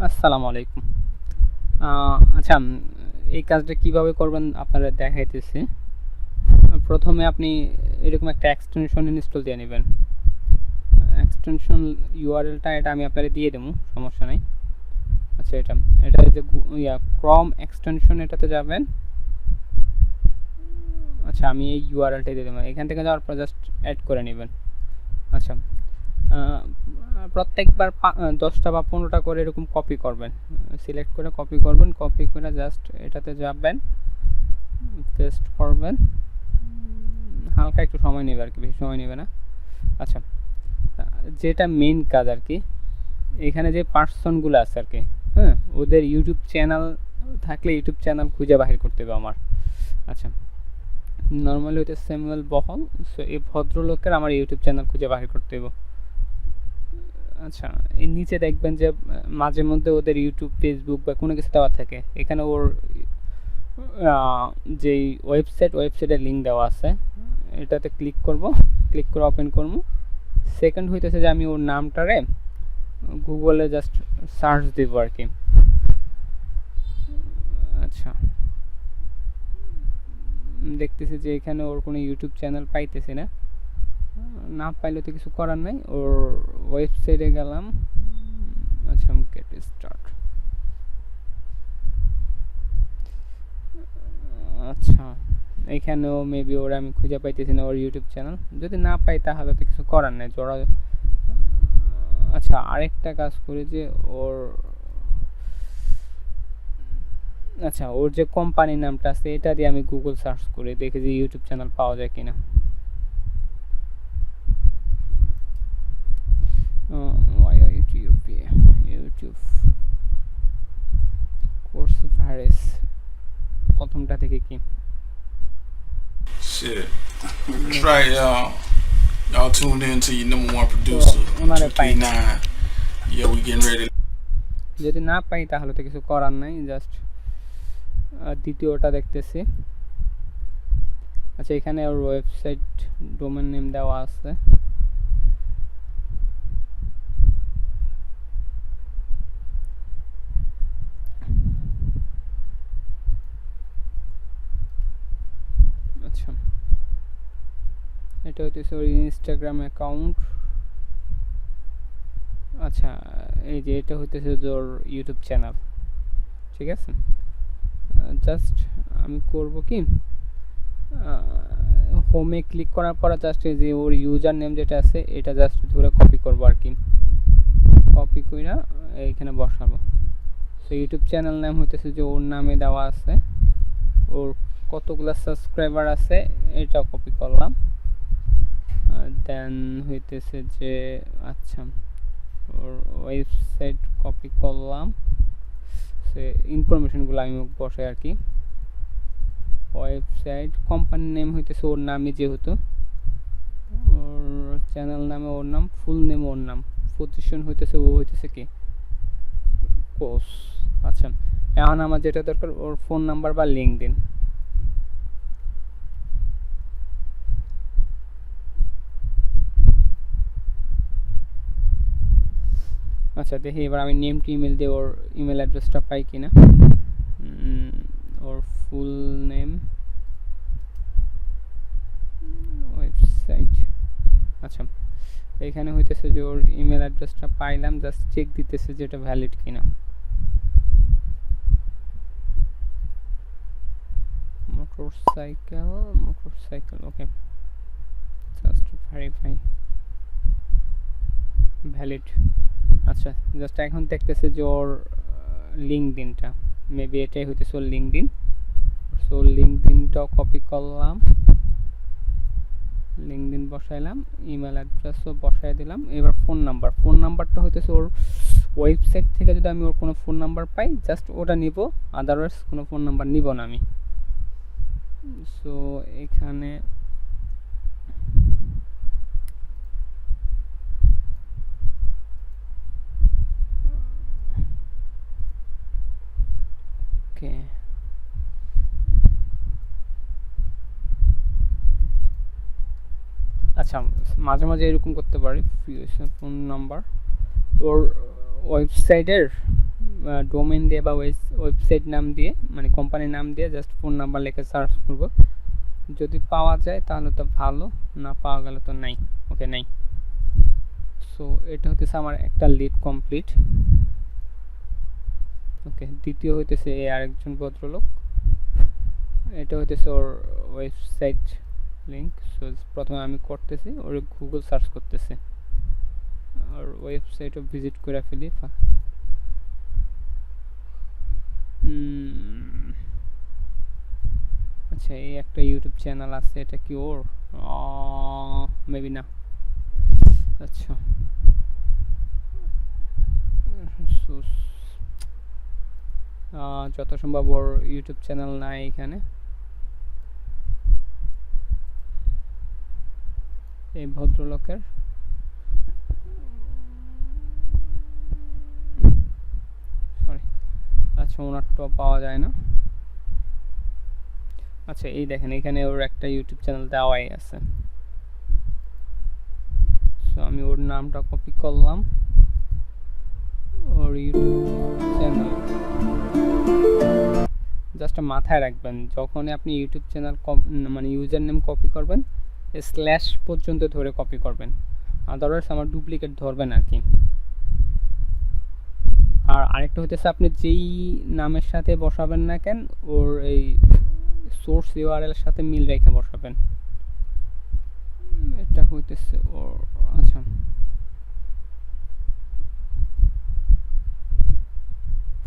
আসসালামু আলাইকুম। আচ্ছা, এই কাজটা কিভাবে করবেন আপনারা দেখাইতেছি। প্রথমে আপনি এরকম একটা এক্সটেনশন ইনস্টল দিয়ে নেবেন। এক্সটেনশন ইউআরএলটা এটা আমি আপনাকে দিয়ে দেবো, সমস্যা নাই। আচ্ছা, এটা এটা যে ক্রম এক্সটেনশন এটাতে যাবেন। আচ্ছা, আমি এই ইউআরএলটা দিয়ে দেবো, এখান থেকে যাওয়ার পর জাস্ট অ্যাড করে নেবেন। আচ্ছা, প্রত্যেকবার 10টা বা 15টা করে এরকম কপি করবেন, সিলেক্ট করে কপি করবেন, কপি করে জাস্ট এটাতে যাবেন, পেস্ট করবেন। হালকা একটু সময় নেবে আর কি, বেশি সময় নেবে না। আচ্ছা, যেটা মেইন কাজ আর কি, এখানে যে পার্সনগুলো আছে আর কি, হ্যাঁ, ওদের ইউটিউব চ্যানেল থাকলে ইউটিউব চ্যানেল খুঁজে বাহির করতে হবে আমার। আচ্ছা, নর্মালি হইতে স্যামুয়েল বহল, সো এই ভদ্রলোকের আমার ইউটিউব চ্যানেল খুঁজে বাহির করতে হবে। আচ্ছা, এর নিচে দেখবেন যে মাঝে মধ্যে ওদের ইউটিউব, ফেসবুক বা কোনো কিছু দেওয়া থাকে, এখানে ওর যেই ওয়েবসাইটের লিঙ্ক দেওয়া আছে, এটাতে ক্লিক করব, ক্লিক করে ওপেন করব। সেকেন্ড হইতেছে যে আমি ওর নামটারে গুগলে জাস্ট সার্চ দেব আর কি। আচ্ছা, দেখতেছি যে এখানে ওর কোনো ইউটিউব চ্যানেল পাইতেছি না। না পাইলে তো কিছু করার নাই, ওর ওয়েবসাইটে গেলাম। আচ্ছা, গেট স্টার্ট। আচ্ছা, এখানেও মেবি ওরা আমি খুঁজে পাইতেছি না ওর ইউটিউব চ্যানেল। যদি না পাই তাহলে তো কিছু করার নেই, ওরা। আচ্ছা, আরেকটা কাজ করি যে ওর, আচ্ছা, ওর যে কোম্পানির নামটা আছে এটা দিয়ে আমি গুগল সার্চ করে দেখি যে ইউটিউব চ্যানেল পাওয়া যায় কিনা। ইউটিউব কোর্স ভাইরাস, প্রথমটা থেকে কি Shit. That's right, y'all. Y'all tuned in to your number one producer, ওনারে পাই না। 239. Yeah, we getting ready. যদি না পাই তাহলে তো কিছু করার নাই, জাস্ট দ্বিতীয়টা দেখতেছি। আচ্ছা, এখানে ওর ওয়েবসাইট ডোমেন নেম দেওয়া আছে। আচ্ছা, এটা হইতেছে ওর ইনস্টাগ্রাম অ্যাকাউন্ট। আচ্ছা, এই যে এটা হইতেছে ওর ইউটিউব চ্যানেল, ঠিক আছে। জাস্ট আমি করব কি, হোমে ক্লিক করার পর জাস্ট এই যে ওর ইউজার নেম যেটা আছে এটা জাস্ট ধরে কপি করব আর কি। কপি কইরা এইখানে বসাবো। সো ইউটিউব চ্যানেল নাম হইতেছে যে ওর নামে দেওয়া আছে, ওর কতগুলো সাবস্ক্রাইবার আছে এটা কপি করলাম। দেন হইতেছে যে, আচ্ছা, ওর ওয়েবসাইট কপি করলাম, সে ইনফরমেশনগুলো আমি বসাই আর কি। ওয়েবসাইট, কোম্পানির নেম হইতেছে ওর নামই, যেহেতু ওর চ্যানেল নামে ওর নাম, ফুল নেম ওর নাম, পজিশন হইতেছে ও হইতেছে কি কোর্স। আচ্ছা, এখন আমার যেটা দরকার ওর ফোন নাম্বার বা লিঙ্কডইন। আচ্ছা, দেখি এবার আমি নেম টু ইমেল দিয়ে ওর ইমেল অ্যাড্রেসটা পাই কিনা। ওর ফুল নেম, ওয়েবসাইট। আচ্ছা, এখানে হইতেছে যে ওর ইমেল অ্যাড্রেসটা পাইলাম, জাস্ট চেক দিতেছে যে এটা ভ্যালিড কিনা। মোটরসাইকেল, ওকে, জাস্ট ভেরিফাই, ভ্যালিড। আচ্ছা, জাস্ট এখন দেখতেছে যে ওর লিঙ্কডইনটা, মেবি এটাই হইতেছে ওর লিঙ্কডইন। সো লিঙ্কডইনটাও কপি করলাম, লিঙ্কডইন বসাইলাম, ইমেল অ্যাড্রেসও বসাই দিলাম। এবার ফোন নাম্বারটা হইতেছে ওর ওয়েবসাইট থেকে যদি আমি ওর কোনো ফোন নাম্বার পাই জাস্ট ওটা নিব, আদারওয়াইজ কোনো ফোন নাম্বার নিব না আমি। সো এখানে ওকে, আচ্ছা, মাঝে মাঝে এরকম করতে পারি। ফোন নাম্বার ওর ওয়েবসাইটের ডোমেন দিয়ে বা ওয়েবসাইট নাম দিয়ে মানে কোম্পানির নাম দিয়ে জাস্ট ফোন নাম্বার লিখে সার্চ করব। যদি পাওয়া যায় তাহলে তো ভালো, না পাওয়া গেলে তো নাই, ওকে নাই। সো এটা হইতেছে আমার একটা লিড কমপ্লিট। ওকে, দ্বিতীয় হইতেছে এই আরেকজন ভদ্রলোক, এটা হইতেছে ওর ওয়েবসাইট লিঙ্ক। সো প্রথমে আমি করতেছি, ওর গুগল সার্চ করতেছে, আর ওয়েবসাইটও ভিজিট করে ফেলি। আচ্ছা, এই একটা ইউটিউব চ্যানেল আছে, এটা কি ওর? মেবি না। আচ্ছা, যত সম্ভব ওর ইউটিউব চ্যানেল নাই এখানে। এই ভদ্রলোকের সরি, আচ্ছা ওনারটা পাওয়া যায় না। আচ্ছা, এই দেখেন এখানে ওর একটা ইউটিউব চ্যানেল দেওয়াই আছে। সো আমি ওর নামটা কপি করলাম, ওর ইউটিউব চ্যানেল। জাস্ট মাথায় রাখবেন, যখনই আপনি ইউটিউব চ্যানেল মানে ইউজার নেম কপি করবেন, স্ল্যাশ পর্যন্ত ধরে কপি করবেন, আদারওয়াইজ আমার ডুপ্লিকেট ধরবেন আর কি। আর আরেকটা হইতেছে, আপনি যেই নামের সাথে বসাবেন না কেন, ওর এই সোর্স ইউআরএল এর সাথে মিল রেখে বসাবেন। এটা হইতেছে ওর। আচ্ছা,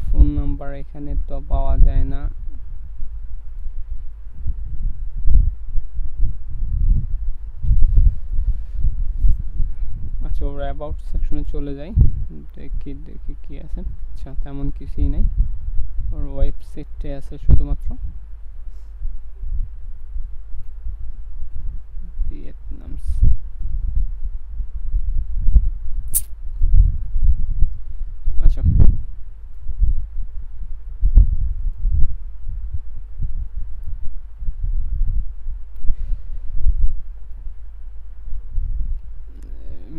ফোন নাম্বার এখানে তো পাওয়া যায় না। আচ্ছা, ওর অ্যাবাউট সেকশনে চলে যাই, দেখি কি আছে। আচ্ছা, তেমন কিছুই নাই, ওর ওয়েবসাইটে আছে শুধুমাত্র ভিয়েতনাম। আচ্ছা,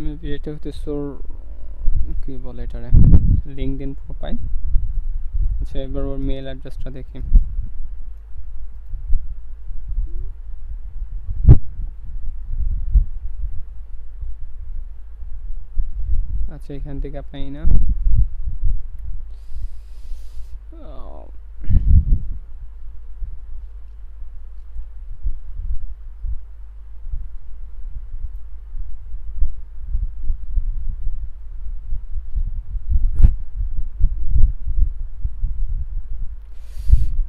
মেবি এটা হচ্ছে সোর কি বলে এটারে, লিঙ্কডইন প্রোফাইল। আচ্ছা, এবার ওর মেল অ্যাড্রেসটা দেখি। আচ্ছা, এখান থেকে পাই না।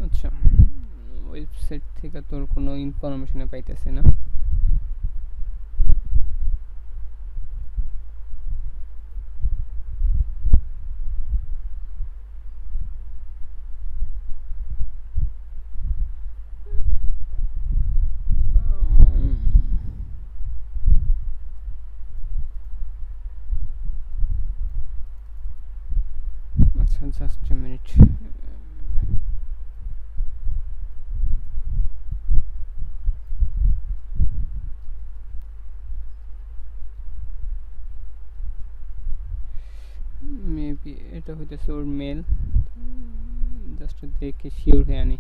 আচ্ছা, ওয়েবসাইট থেকে তোর কোনো ইনফরমেশন পাইতেছি না। আচ্ছা, জাস্ট এ মিনিট। মেবি এটা হইতেছে ওর মেল, জাস্ট দেখে শিওর হয়ে আনি।